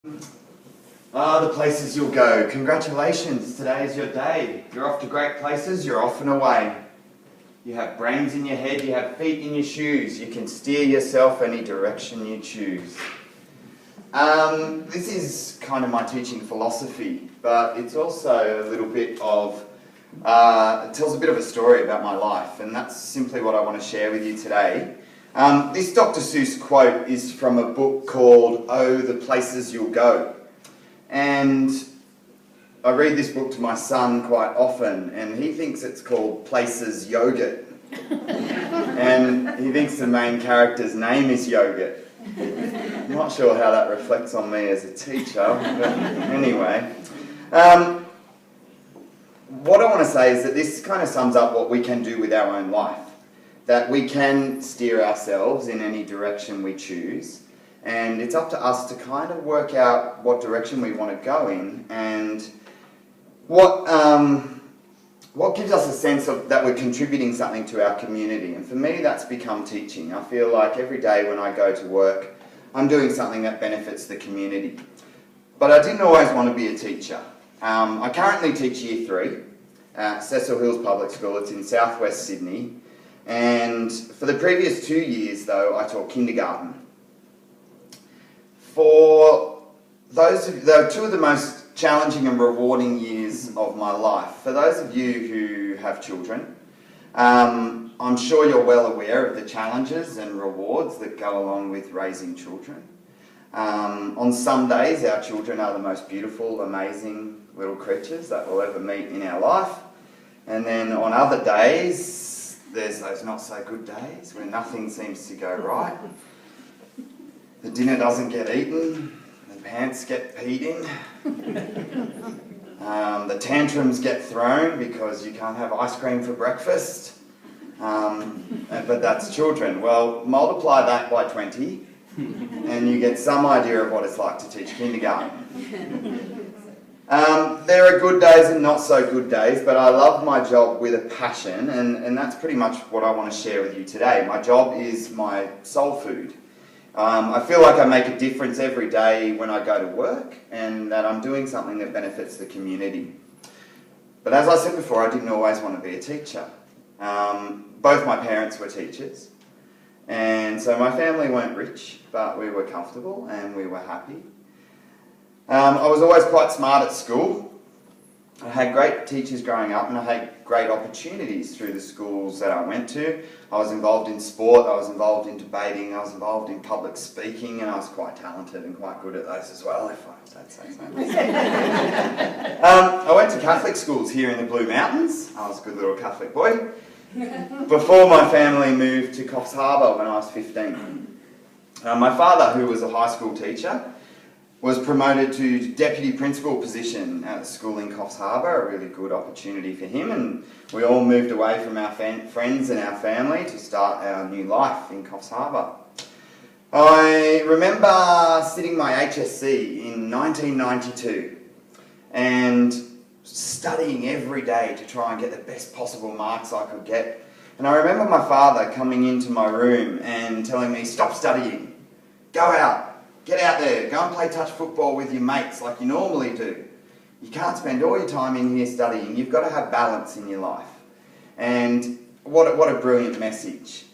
The places you'll go. Congratulations, today is your day. You're off to great places, you're off and away. You have brains in your head, you have feet in your shoes. You can steer yourself any direction you choose. This is kind of my teaching philosophy, but it's also a little bit of, it tells a bit of a story about my life, and that's simply what I want to share with you today. This Dr. Seuss quote is from a book called Oh, the Places You'll Go. And I read this book to my son quite often, and he thinks it's called Places Yogurt. And he thinks the main character's name is Yogurt. I'm not sure how that reflects on me as a teacher, but anyway. What I want to say is that this kind of sums up what we can do with our own life. That we can steer ourselves in any direction we choose, and it's up to us to kind of work out what direction we want to go in and what gives us a sense of that we're contributing something to our community. And for me, that's become teaching. I feel like every day when I go to work, I'm doing something that benefits the community. But I didn't always want to be a teacher. I currently teach Year 3 at Cecil Hills Public School. It's in southwest Sydney. And for the previous 2 years, though, I taught kindergarten. For those of they're two of the most challenging and rewarding years of my life. For those of you who have children, I'm sure you're well aware of the challenges and rewards that go along with raising children. On some days, our children are the most beautiful, amazing little creatures that we'll ever meet in our life. And then on other days, there's those not so good days where nothing seems to go right. The dinner doesn't get eaten, the pants get peed in, the tantrums get thrown because you can't have ice cream for breakfast, but that's children. Well, multiply that by 20 and you get some idea of what it's like to teach kindergarten. There are good days and not so good days, but I love my job with a passion, and that's pretty much what I want to share with you today. My job is my soul food. I feel like I make a difference every day when I go to work, and that I'm doing something that benefits the community. But as I said before, I didn't always want to be a teacher. Both my parents were teachers, and so my family weren't rich, but we were comfortable and we were happy. I was always quite smart at school. I had great teachers growing up, and I had great opportunities through the schools that I went to. I was involved in sport, I was involved in debating, I was involved in public speaking, and I was quite talented and quite good at those as well, if I don't say so. I went to Catholic schools here in the Blue Mountains. I was a good little Catholic boy. Before my family moved to Coffs Harbour when I was 15. My father, who was a high school teacher, was promoted to deputy principal position at the school in Coffs Harbour, a really good opportunity for him, and we all moved away from our friends and our family to start our new life in Coffs Harbour. I remember sitting my HSC in 1992 and studying every day to try and get the best possible marks I could get. And I remember my father coming into my room and telling me, "Stop studying, go out. Get out there, go and play touch football with your mates like you normally do. You can't spend all your time in here studying. You've got to have balance in your life." And what a brilliant message.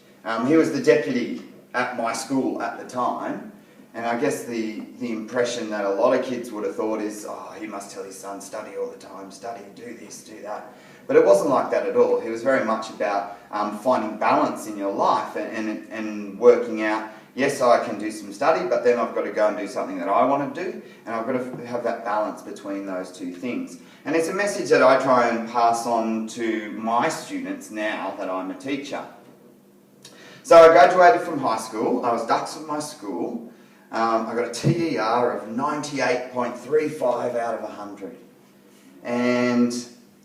He was the deputy at my school at the time, and I guess the impression that a lot of kids would have thought is, oh, he must tell his son, study all the time, study, do this, do that. But it wasn't like that at all. He was very much about finding balance in your life and working out, yes, I can do some study, but then I've got to go and do something that I want to do, and I've got to have that balance between those two things. And it's a message that I try and pass on to my students now that I'm a teacher. So I graduated from high school, I was dux of my school, I got a TER of 98.35 out of 100. And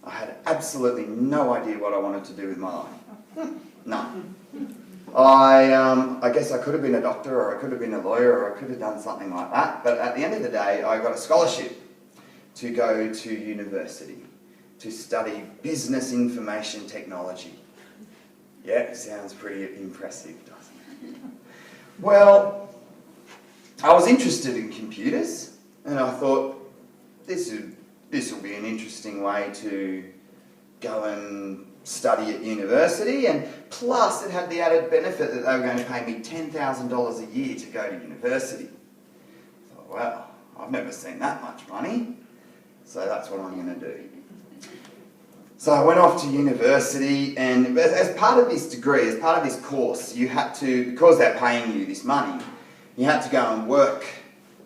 I had absolutely no idea what I wanted to do with my life. None. I guess I could have been a doctor, or I could have been a lawyer, or I could have done something like that. But at the end of the day, I got a scholarship to go to university to study business information technology. Yeah, sounds pretty impressive, doesn't it? Well, I was interested in computers. And I thought, this will be an interesting way to go and study at university, and plus it had the added benefit that they were going to pay me $10,000 a year to go to university. I thought, well, I've never seen that much money, so that's what I'm going to do. So I went off to university, and as part of this degree, as part of this course, you had to, because they're paying you this money, you had to go and work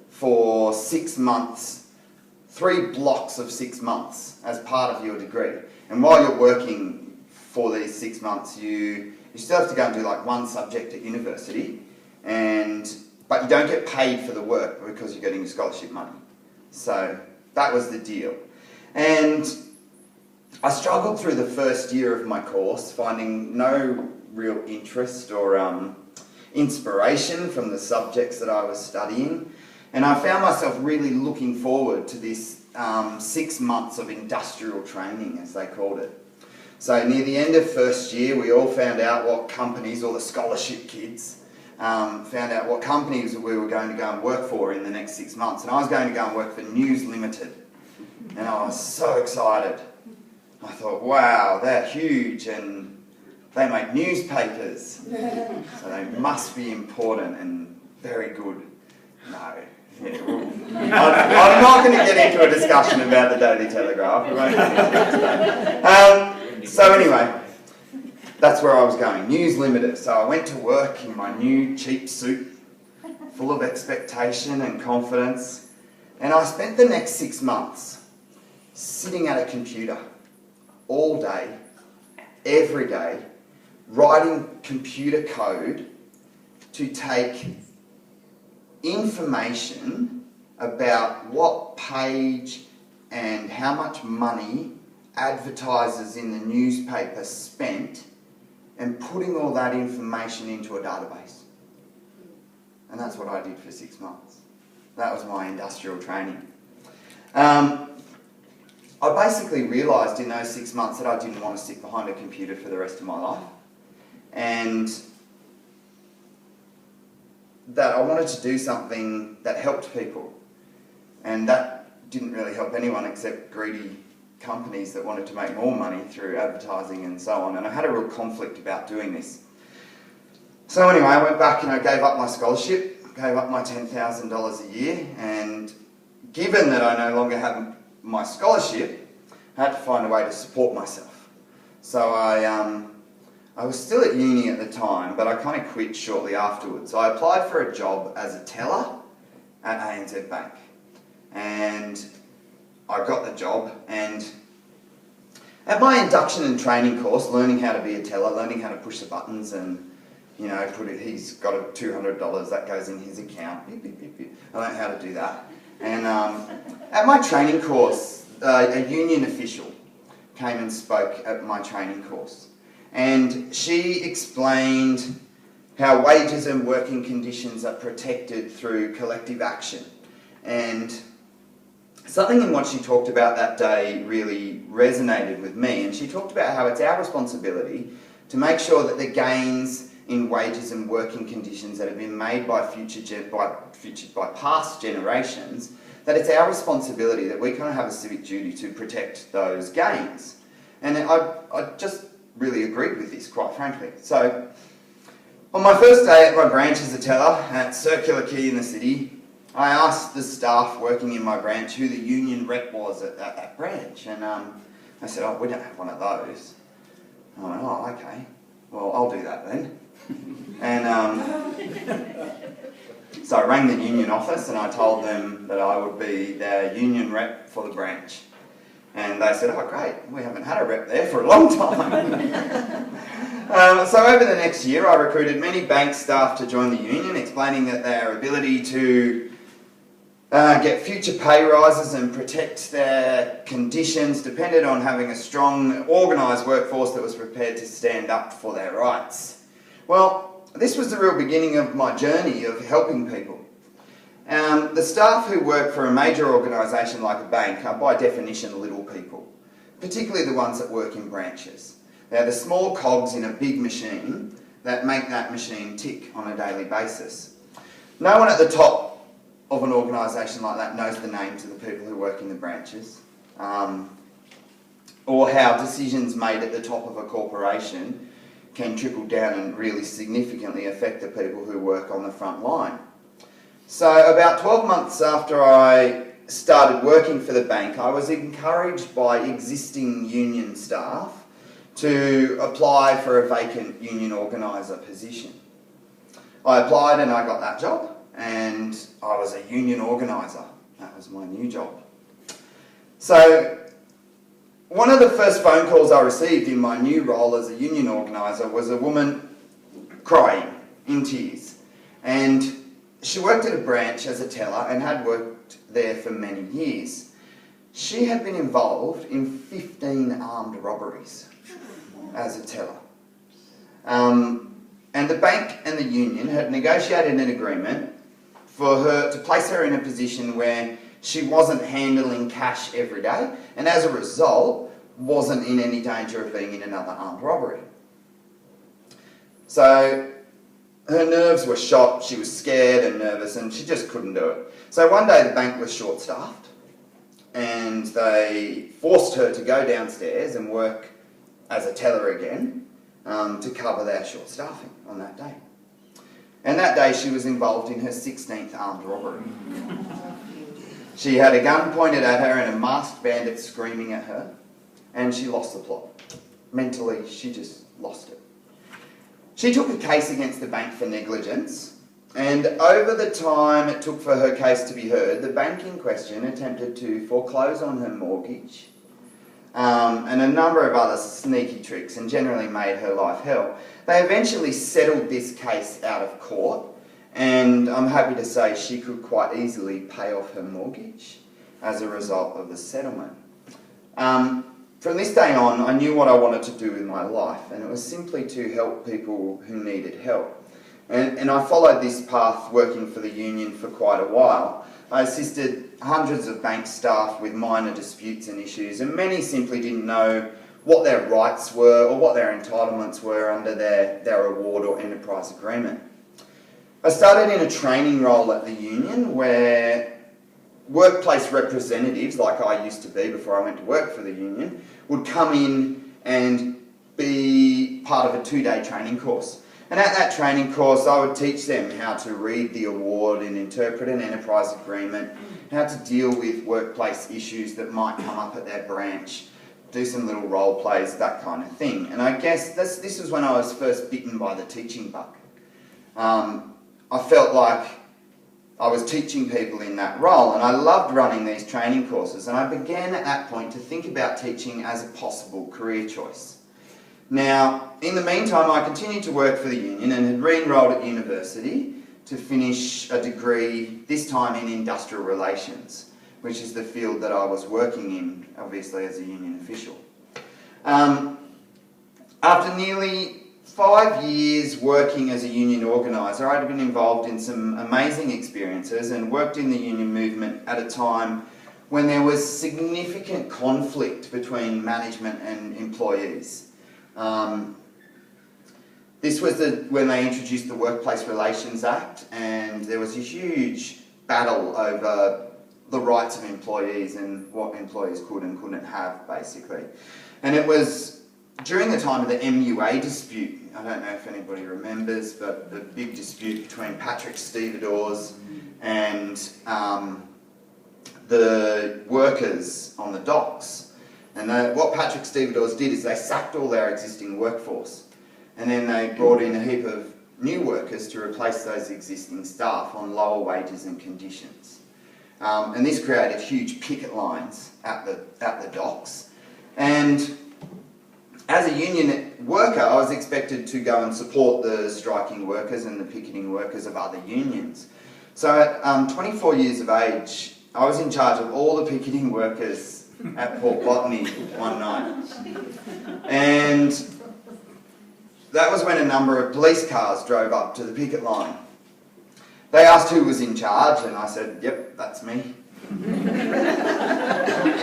for 6 months, 3 blocks of 6 months as part of your degree. And while you're working for these 6 months, you still have to go and do like one subject at university, but you don't get paid for the work because you're getting scholarship money. So that was the deal. And I struggled through the first year of my course, finding no real interest or inspiration from the subjects that I was studying. And I found myself really looking forward to this 6 months of industrial training, as they called it. So near the end of first year, we all found out what companies, all the scholarship kids, found out what companies we were going to go and work for in the next 6 months. And I was going to go and work for News Limited. And I was so excited. I thought, wow, they're huge and they make newspapers. So they must be important and very good. No. Yeah, well, I'm not going to get into a discussion about the Daily Telegraph. We won't get into that today. So anyway, that's where I was going, News Limited. So I went to work in my new cheap suit, full of expectation and confidence, and I spent the next 6 months sitting at a computer all day, every day, writing computer code to take information about what page and how much money advertisers in the newspaper spent, and putting all that information into a database. And that's what I did for 6 months. That was my industrial training. I basically realised in those 6 months that I didn't want to sit behind a computer for the rest of my life, and that I wanted to do something that helped people. And that didn't really help anyone except greedy companies that wanted to make more money through advertising and so on. And I had a real conflict about doing this. So anyway, I went back and I gave up my scholarship, gave up my $10,000 a year, and given that I no longer had my scholarship, I had to find a way to support myself. So I was still at uni at the time, but I kind of quit shortly afterwards. So I applied for a job as a teller at ANZ Bank. And I got the job, and at my induction and training course, learning how to be a teller, learning how to push the buttons and, you know, he's got a $200, that goes in his account. Beep, beep, beep, beep. I learned how to do that. And at my training course, a union official came and spoke at my training course. And she explained how wages and working conditions are protected through collective action. And something in what she talked about that day really resonated with me. And she talked about how it's our responsibility to make sure that the gains in wages and working conditions that have been made by past generations, that it's our responsibility, that we kind of have a civic duty to protect those gains. And I just really agreed with this, quite frankly. So on my first day at my branch as a teller at Circular Quay in the city, I asked the staff working in my branch who the union rep was at that branch, and they said, oh, we don't have one of those. I went, oh, okay, well, I'll do that then. And so I rang the union office and I told them that I would be their union rep for the branch. And they said, oh, great, we haven't had a rep there for a long time. So over the next year, I recruited many bank staff to join the union, explaining that their ability to get future pay rises and protect their conditions depended on having a strong, organised workforce that was prepared to stand up for their rights. Well, this was the real beginning of my journey of helping people. The staff who work for a major organisation like a bank are by definition little people, particularly the ones that work in branches. They're the small cogs in a big machine that make that machine tick on a daily basis. No one at the top of an organisation like that knows the names of the people who work in the branches, or how decisions made at the top of a corporation can trickle down and really significantly affect the people who work on the front line. So about 12 months after I started working for the bank, I was encouraged by existing union staff to apply for a vacant union organiser position. I applied and I got that job, and I was a union organiser. That was my new job. So one of the first phone calls I received in my new role as a union organiser was a woman crying in tears. And she worked at a branch as a teller and had worked there for many years. She had been involved in 15 armed robberies as a teller. And the bank and the union had negotiated an agreement for her to place her in a position where she wasn't handling cash every day, and as a result, wasn't in any danger of being in another armed robbery. So her nerves were shot, she was scared and nervous, and she just couldn't do it. So one day the bank was short-staffed, and they forced her to go downstairs and work as a teller again to cover their short-staffing on that day. And that day she was involved in her 16th armed robbery. She had a gun pointed at her and a masked bandit screaming at her, and she lost the plot. Mentally, she just lost it. She took a case against the bank for negligence, and over the time it took for her case to be heard, the bank in question attempted to foreclose on her mortgage and a number of other sneaky tricks, and generally made her life hell. They eventually settled this case out of court, and I'm happy to say she could quite easily pay off her mortgage as a result of the settlement. From this day on, I knew what I wanted to do with my life, and it was simply to help people who needed help. And I followed this path working for the union for quite a while. I assisted hundreds of bank staff with minor disputes and issues, and many simply didn't know what their rights were or what their entitlements were under their award or enterprise agreement. I started in a training role at the union where workplace representatives, like I used to be before I went to work for the union, would come in and be part of a 2-day training course. And at that training course, I would teach them how to read the award and interpret an enterprise agreement, how to deal with workplace issues that might come up at their branch, do some little role plays, that kind of thing. And I guess this was when I was first bitten by the teaching bug. I felt like I was teaching people in that role, and I loved running these training courses, and I began at that point to think about teaching as a possible career choice. Now, in the meantime, I continued to work for the union and had re-enrolled at university to finish a degree, this time in industrial relations, which is the field that I was working in, obviously, as a union official. After nearly 5 years working as a union organiser, I'd been involved in some amazing experiences and worked in the union movement at a time when there was significant conflict between management and employees. This was when they introduced the Workplace Relations Act, and there was a huge battle over the rights of employees and what employees could and couldn't have, basically. And it was during the time of the MUA dispute. I don't know if anybody remembers, but the big dispute between Patrick Stevedores and the workers on the docks. And what Patrick Stevedores did is they sacked all their existing workforce, and then they brought in a heap of new workers to replace those existing staff on lower wages and conditions. And this created huge picket lines at the docks. And as a union worker, I was expected to go and support the striking workers and the picketing workers of other unions. So at 24 years of age, I was in charge of all the picketing workers at Port Botany one night. And that was when a number of police cars drove up to the picket line. They asked who was in charge, and I said, yep, that's me.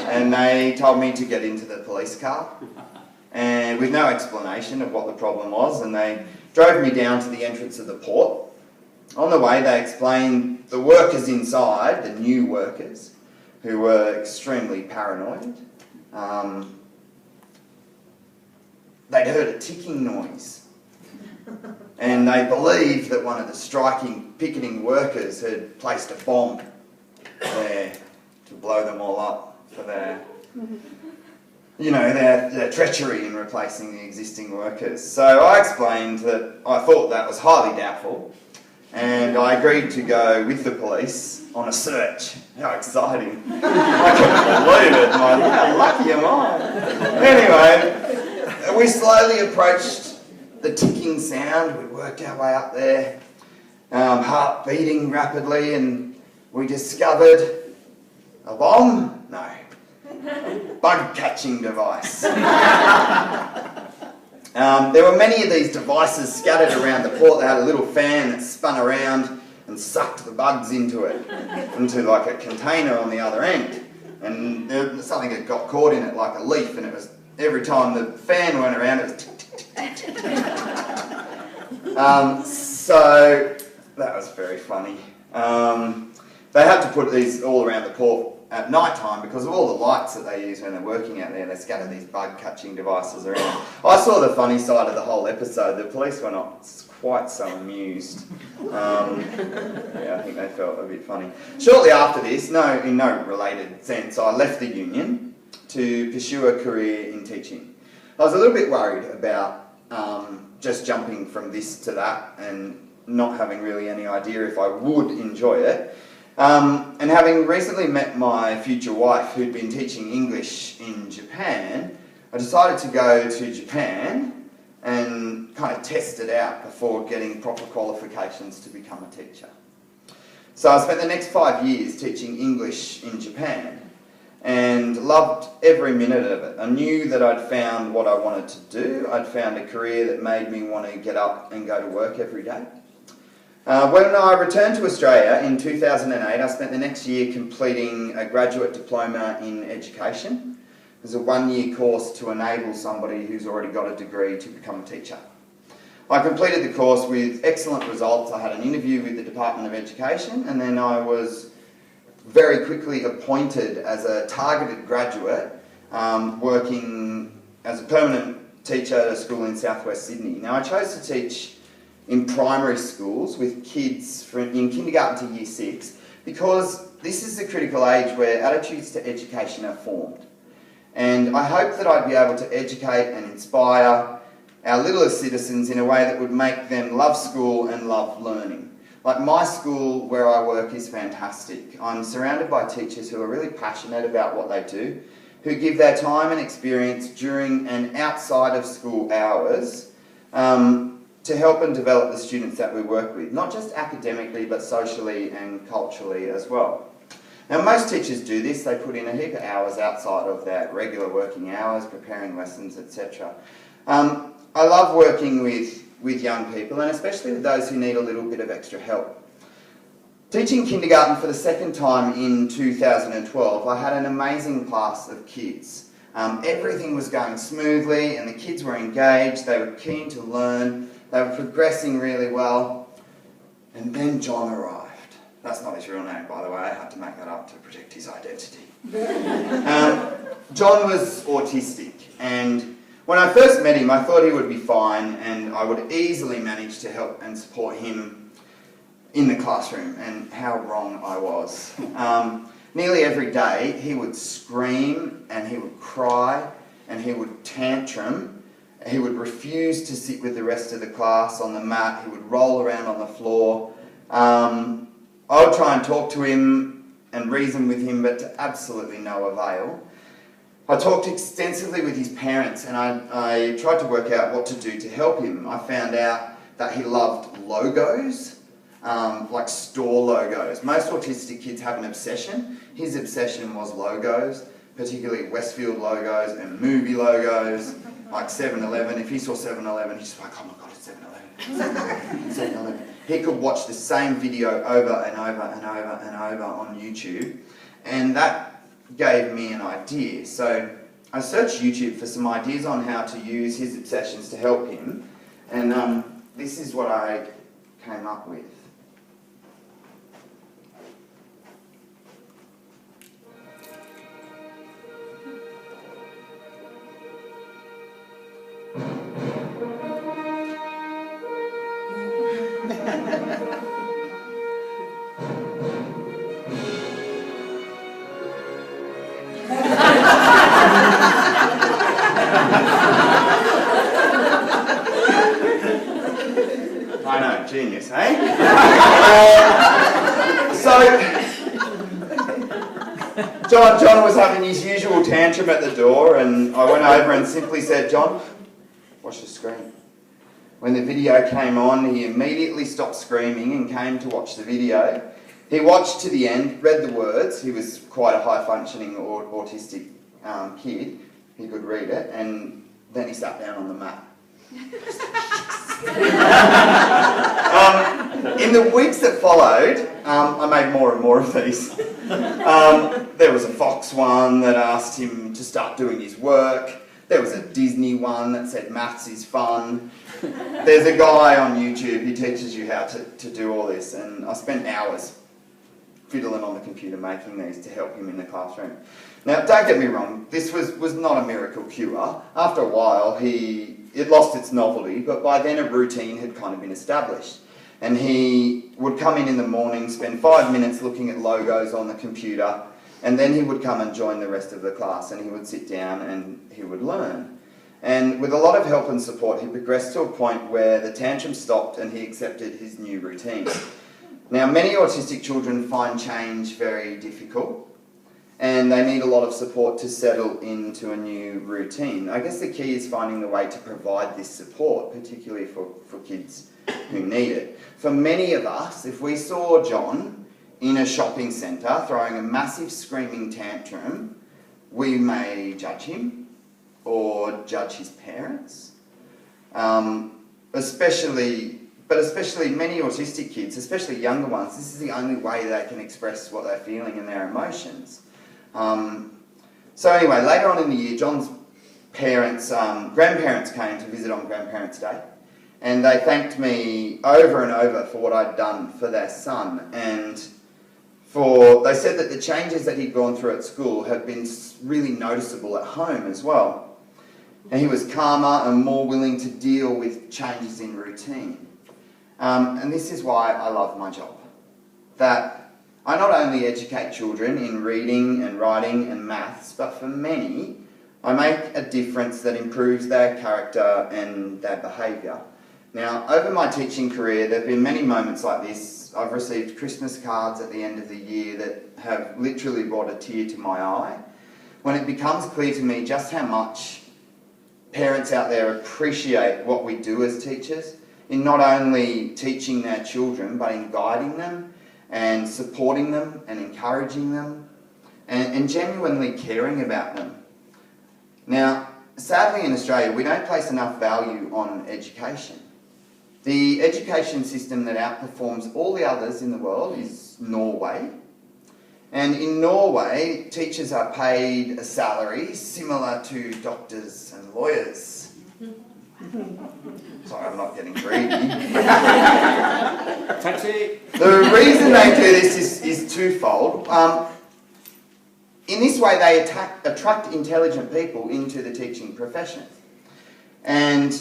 And they told me to get into the police car, and with no explanation of what the problem was, and they drove me down to the entrance of the port, On the way, they explained the workers inside, the new workers, who were extremely paranoid. They'd heard a ticking noise, and they believed that one of the picketing workers had placed a bomb there to blow them all up for their treachery in replacing the existing workers. So I explained that I thought that was highly doubtful, and I agreed to go with the police on a search. How exciting. I couldn't believe it. How lucky am I? Anyway, we slowly approached the ticking sound. We worked our way up there, heart beating rapidly, and we discovered a bomb? No. A bug-catching device. There were many of these devices scattered around the port. They had a little fan that spun around and sucked the bugs into like a container on the other end. And there was something that got caught in it, like a leaf, and it was every time the fan went around, it was so that was very funny. They had to put these all around the port at night time because of all the lights that they use when they're working out there. They scatter these bug-catching devices around. I saw the funny side of the whole episode. The police were not quite so amused. Yeah, I think they felt a bit funny. Shortly after this, in no related sense, I left the union to pursue a career in teaching. I was a little bit worried about just jumping from this to that and not having really any idea if I would enjoy it. And having recently met my future wife, who'd been teaching English in Japan, I decided to go to Japan and kind of test it out before getting proper qualifications to become a teacher. So I spent the next 5 years teaching English in Japan and loved every minute of it. I knew that I'd found what I wanted to do. I'd found a career that made me want to get up and go to work every day. When I returned to Australia in 2008, I spent the next year completing a Graduate Diploma in Education. It was a 1-year course to enable somebody who's already got a degree to become a teacher. I completed the course with excellent results. I had an interview with the Department of Education, and then I was very quickly appointed as a targeted graduate, working as a permanent teacher at a school in southwest Sydney. Now, I chose to teach in primary schools with kids in kindergarten to year 6 because this is the critical age where attitudes to education are formed. And I hoped that I'd be able to educate and inspire our littlest citizens in a way that would make them love school and love learning. Like my school where I work is fantastic. I'm surrounded by teachers who are really passionate about what they do, who give their time and experience during and outside of school hours to help and develop the students that we work with, not just academically but socially and culturally as well. Now most teachers do this. They put in a heap of hours outside of their regular working hours, preparing lessons, etc. I love working with young people, and especially with those who need a little bit of extra help. Teaching kindergarten for the second time in 2012, I had an amazing class of kids. Everything was going smoothly and the kids were engaged, they were keen to learn, they were progressing really well. And then John arrived. That's not his real name, by the way. I had to make that up to protect his identity. John was autistic, and when I first met him, I thought he would be fine and I would easily manage to help and support him in the classroom, and how wrong I was. Nearly every day he would scream and he would cry and he would tantrum. He would refuse to sit with the rest of the class on the mat. He would roll around on the floor. I would try and talk to him and reason with him, but to absolutely no avail. I talked extensively with his parents and I tried to work out what to do to help him. I found out that he loved logos, like store logos. Most autistic kids have an obsession. His obsession was logos, particularly Westfield logos and movie logos, like 7-Eleven. If he saw 7-Eleven, he's just like, oh my God, it's 7-Eleven. 7-Eleven. He could watch the same video over and over and over and over on YouTube, and that gave me an idea. So I searched YouTube for some ideas on how to use his obsessions to help him, and this is what I came up with. genius, eh? John was having his usual tantrum at the door, and I went over and simply said, "John, watch the screen." When the video came on, he immediately stopped screaming and came to watch the video. He watched to the end, read the words. He was quite a high-functioning autistic kid. He could read it, and then he sat down on the mat. In the weeks that followed, I made more and more of these. There was a Fox one that asked him to start doing his work. There was a Disney one that said maths is fun. There's a guy on YouTube who teaches you how to do all this, and I spent hours fiddling on the computer making these to help him in the classroom. Now, don't get me wrong, this was not a miracle cure. After a while, it lost its novelty, but by then a routine had kind of been established. And he would come in the morning, spend 5 minutes looking at logos on the computer, and then he would come and join the rest of the class, and he would sit down and he would learn. And with a lot of help and support, he progressed to a point where the tantrum stopped and he accepted his new routine. Now, many autistic children find change very difficult, and they need a lot of support to settle into a new routine. I guess the key is finding the way to provide this support, particularly for kids who need it. For many of us, if we saw John in a shopping centre throwing a massive screaming tantrum, we may judge him or judge his parents. Especially many autistic kids, especially younger ones, this is the only way they can express what they're feeling and their emotions. So anyway, later on in the year, John's grandparents came to visit on Grandparents' Day, and they thanked me over and over for what I'd done for their son, and they said that the changes that he'd gone through at school had been really noticeable at home as well. And he was calmer and more willing to deal with changes in routine. And this is why I love my job. That I not only educate children in reading and writing and maths, but for many, I make a difference that improves their character and their behaviour. Now, over my teaching career, there have been many moments like this. I've received Christmas cards at the end of the year that have literally brought a tear to my eye, when it becomes clear to me just how much parents out there appreciate what we do as teachers, in not only teaching their children, but in guiding them and supporting them and encouraging them and genuinely caring about them. Now, sadly in Australia, we don't place enough value on education. The education system that outperforms all the others in the world is Norway. And in Norway, teachers are paid a salary similar to doctors and lawyers. Sorry, I'm not getting greedy. Taxi! The reason they do this is twofold. In this way, they attract intelligent people into the teaching profession. And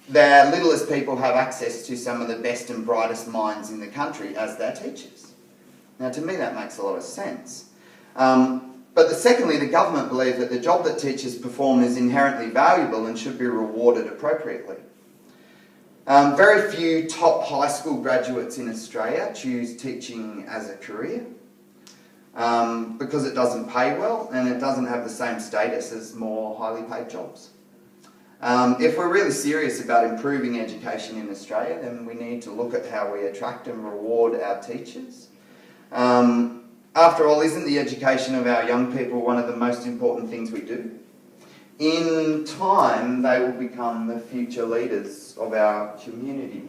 their littlest people have access to some of the best and brightest minds in the country as their teachers. Now, to me, that makes a lot of sense. But secondly, the government believe that the job that teachers perform is inherently valuable and should be rewarded appropriately. Very few top high school graduates in Australia choose teaching as a career because it doesn't pay well and it doesn't have the same status as more highly paid jobs. If we're really serious about improving education in Australia, then we need to look at how we attract and reward our teachers. After all, isn't the education of our young people one of the most important things we do? In time, they will become the future leaders of our community.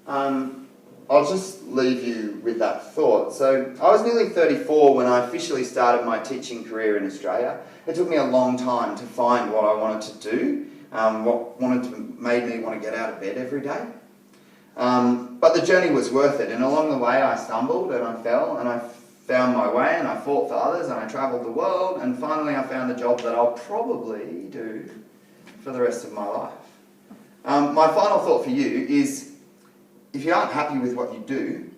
I'll just leave you with that thought. So, I was nearly 34 when I officially started my teaching career in Australia. It took me a long time to find what I wanted to do, what made me want to get out of bed every day. But the journey was worth it, and along the way I stumbled and I fell and I found my way and I fought for others and I travelled the world, and finally I found the job that I'll probably do for the rest of my life. My final thought for you is, if you aren't happy with what you do,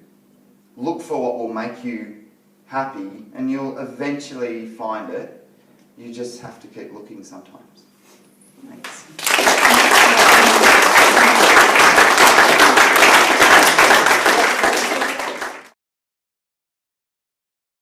look for what will make you happy and you'll eventually find it. You just have to keep looking sometimes. Thanks.